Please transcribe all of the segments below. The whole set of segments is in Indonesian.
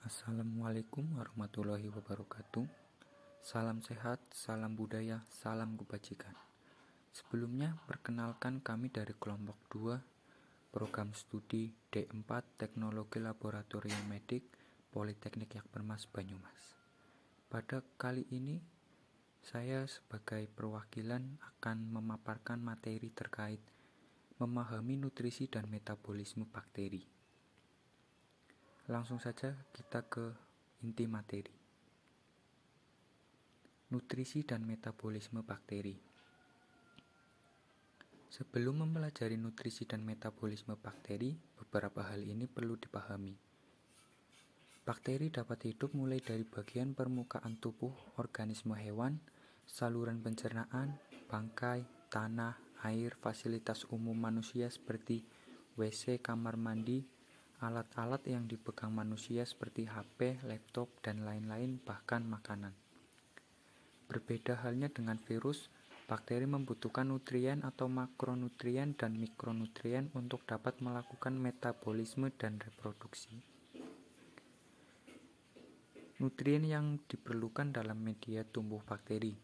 Assalamualaikum warahmatullahi wabarakatuh. Salam sehat, salam budaya, salam kebajikan. Sebelumnya, perkenalkan kami dari kelompok 2, program studi D4 Teknologi Laboratorium Medik Politeknik Yakpermas Banyumas. Pada kali ini, saya sebagai perwakilan akan memaparkan materi terkait memahami nutrisi dan metabolisme bakteri. Langsung saja kita ke inti materi. Nutrisi dan metabolisme bakteri. Sebelum mempelajari nutrisi dan metabolisme bakteri, beberapa hal ini perlu dipahami. Bakteri dapat hidup mulai dari bagian permukaan tubuh organisme hewan, saluran pencernaan, bangkai, tanah, air, fasilitas umum manusia seperti WC, kamar mandi, alat-alat yang dipegang manusia seperti HP, laptop, dan lain-lain, bahkan makanan. Berbeda halnya dengan virus, bakteri membutuhkan nutrien atau makronutrien dan mikronutrien untuk dapat melakukan metabolisme dan reproduksi. Nutrien yang diperlukan dalam media tumbuh bakteri.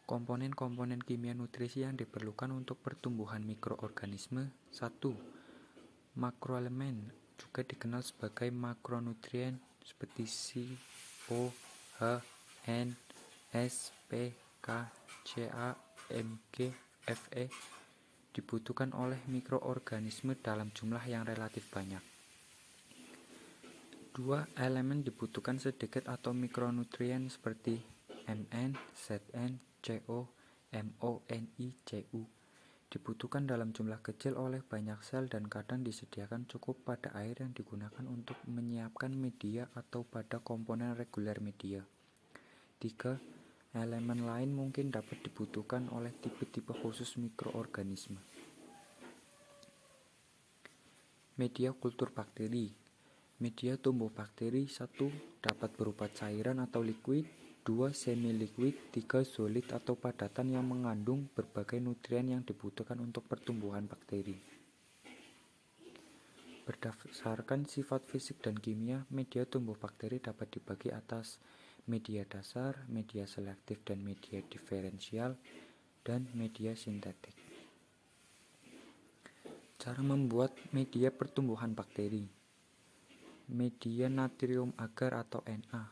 Komponen-komponen kimia nutrisi yang diperlukan untuk pertumbuhan mikroorganisme. 1. Makroelemen juga dikenal sebagai makronutrien seperti C, O, H, N, S, P, K, Ca, Mg, Fe dibutuhkan oleh mikroorganisme dalam jumlah yang relatif banyak. 2. Elemen dibutuhkan sedikit atau mikronutrien seperti Mn, Zn, Co, Mo, Ni, Cu dibutuhkan dalam jumlah kecil oleh banyak sel dan kadang disediakan cukup pada air yang digunakan untuk menyiapkan media atau pada komponen reguler media. 3. Elemen lain mungkin dapat dibutuhkan oleh tipe-tipe khusus mikroorganisme. Media kultur bakteri. Media tumbuh bakteri 1. Dapat berupa cairan atau liquid, 2. Semi-liquid, 3. Solid atau padatan yang mengandung berbagai nutrien yang dibutuhkan untuk pertumbuhan bakteri. Berdasarkan sifat fisik dan kimia, media tumbuh bakteri dapat dibagi atas media dasar, media selektif dan media diferensial, dan media sintetik. Cara membuat media pertumbuhan bakteri. Media natrium agar atau Na.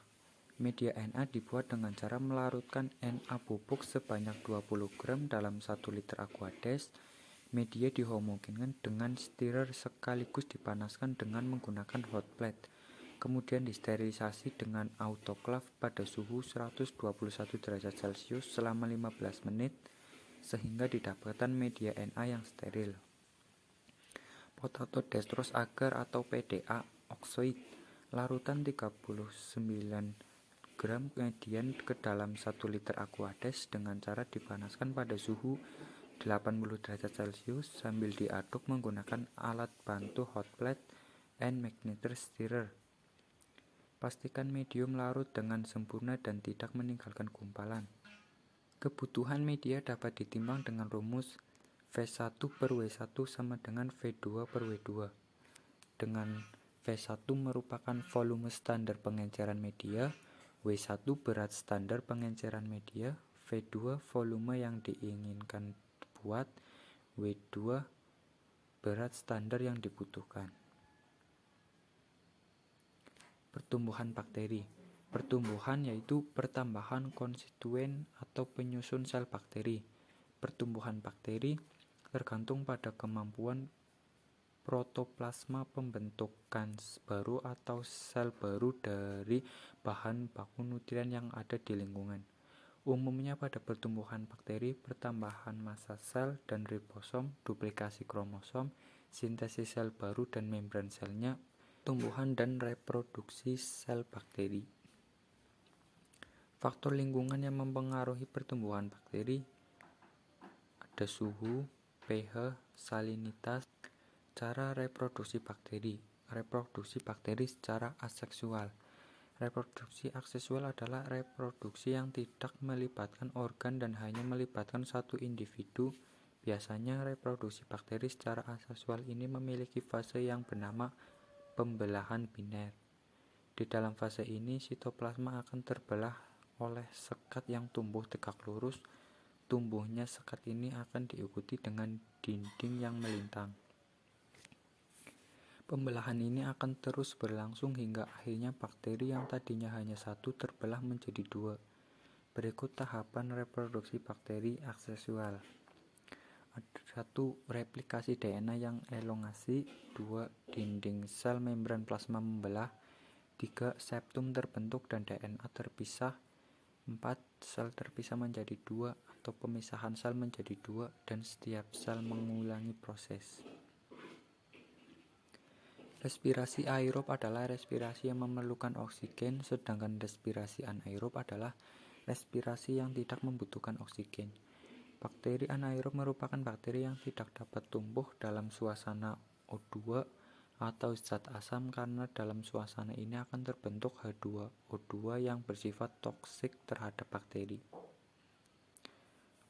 Media Na dibuat dengan cara melarutkan Na bubuk sebanyak 20 gram dalam 1 liter aquades. Media dihomogenkan dengan stirrer sekaligus dipanaskan dengan menggunakan hot plate. Kemudian disterilisasi dengan autoclave pada suhu 121 derajat Celcius selama 15 menit sehingga didapatkan media Na yang steril. Potato dextrose agar atau PDA oxide, larutan 39 gram kemudian ke dalam 1 liter aquades dengan cara dipanaskan pada suhu 80 derajat Celcius sambil diaduk menggunakan alat bantu hot plate and magnetized stirrer. Pastikan medium larut dengan sempurna dan tidak meninggalkan gumpalan. Kebutuhan media dapat ditimbang dengan rumus V1 per W1 sama dengan V2 per W2, dengan V1 merupakan volume standar pengenceran media, W1 berat standar pengenceran media, V2 volume yang diinginkan buat, W2 berat standar yang dibutuhkan. Pertumbuhan bakteri. Pertumbuhan yaitu pertambahan konstituen atau penyusun sel bakteri. Pertumbuhan bakteri tergantung pada kemampuan protoplasma pembentukan baru atau sel baru dari bahan baku nutrien yang ada di lingkungan. Umumnya pada pertumbuhan bakteri, pertambahan massa sel dan ribosom, duplikasi kromosom, sintesis sel baru dan membran selnya, tumbuhan dan reproduksi sel bakteri. Faktor lingkungan yang mempengaruhi pertumbuhan bakteri ada suhu, pH, salinitas. Cara reproduksi bakteri. Reproduksi bakteri secara aseksual. Reproduksi aseksual adalah reproduksi yang tidak melibatkan organ dan hanya melibatkan satu individu. Biasanya reproduksi bakteri secara aseksual ini memiliki fase yang bernama pembelahan biner. Di dalam fase ini, sitoplasma akan terbelah oleh sekat yang tumbuh tegak lurus. Tumbuhnya sekat ini akan diikuti dengan dinding yang melintang. Pembelahan ini akan terus berlangsung hingga akhirnya bakteri yang tadinya hanya satu terbelah menjadi dua. Berikut tahapan reproduksi bakteri aksesual. 1. Replikasi DNA yang elongasi. 2. Dinding sel membran plasma membelah. 3. Septum terbentuk dan DNA terpisah. 4. Sel terpisah menjadi dua atau pemisahan sel menjadi dua dan setiap sel mengulangi proses. Respirasi aerob adalah respirasi yang memerlukan oksigen, sedangkan respirasi anaerob adalah respirasi yang tidak membutuhkan oksigen. Bakteri anaerob merupakan bakteri yang tidak dapat tumbuh dalam suasana O2 atau zat asam karena dalam suasana ini akan terbentuk H2O2 yang bersifat toksik terhadap bakteri.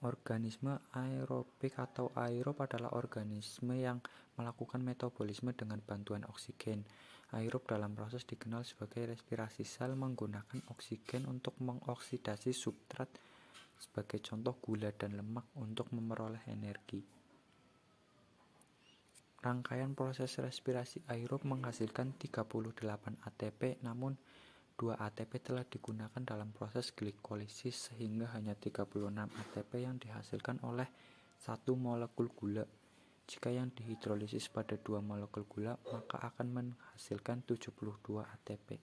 Organisme aerobik atau aerob adalah organisme yang melakukan metabolisme dengan bantuan oksigen. Aerob dalam proses dikenal sebagai respirasi sel menggunakan oksigen untuk mengoksidasi substrat, sebagai contoh gula dan lemak, untuk memperoleh energi. Rangkaian proses respirasi aerob menghasilkan 38 ATP, namun 2 ATP telah digunakan dalam proses glikolisis sehingga hanya 36 ATP yang dihasilkan oleh 1 molekul gula. Jika yang dihidrolisis pada 2 molekul gula, maka akan menghasilkan 72 ATP.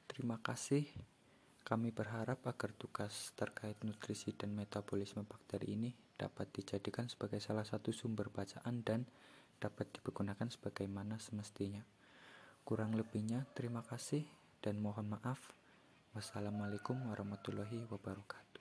Terima kasih. Kami berharap agar tugas terkait nutrisi dan metabolisme bakteri ini dapat dijadikan sebagai salah satu sumber bacaan dan dapat digunakan sebagaimana semestinya. Kurang lebihnya, terima kasih dan mohon maaf. Wassalamualaikum warahmatullahi wabarakatuh.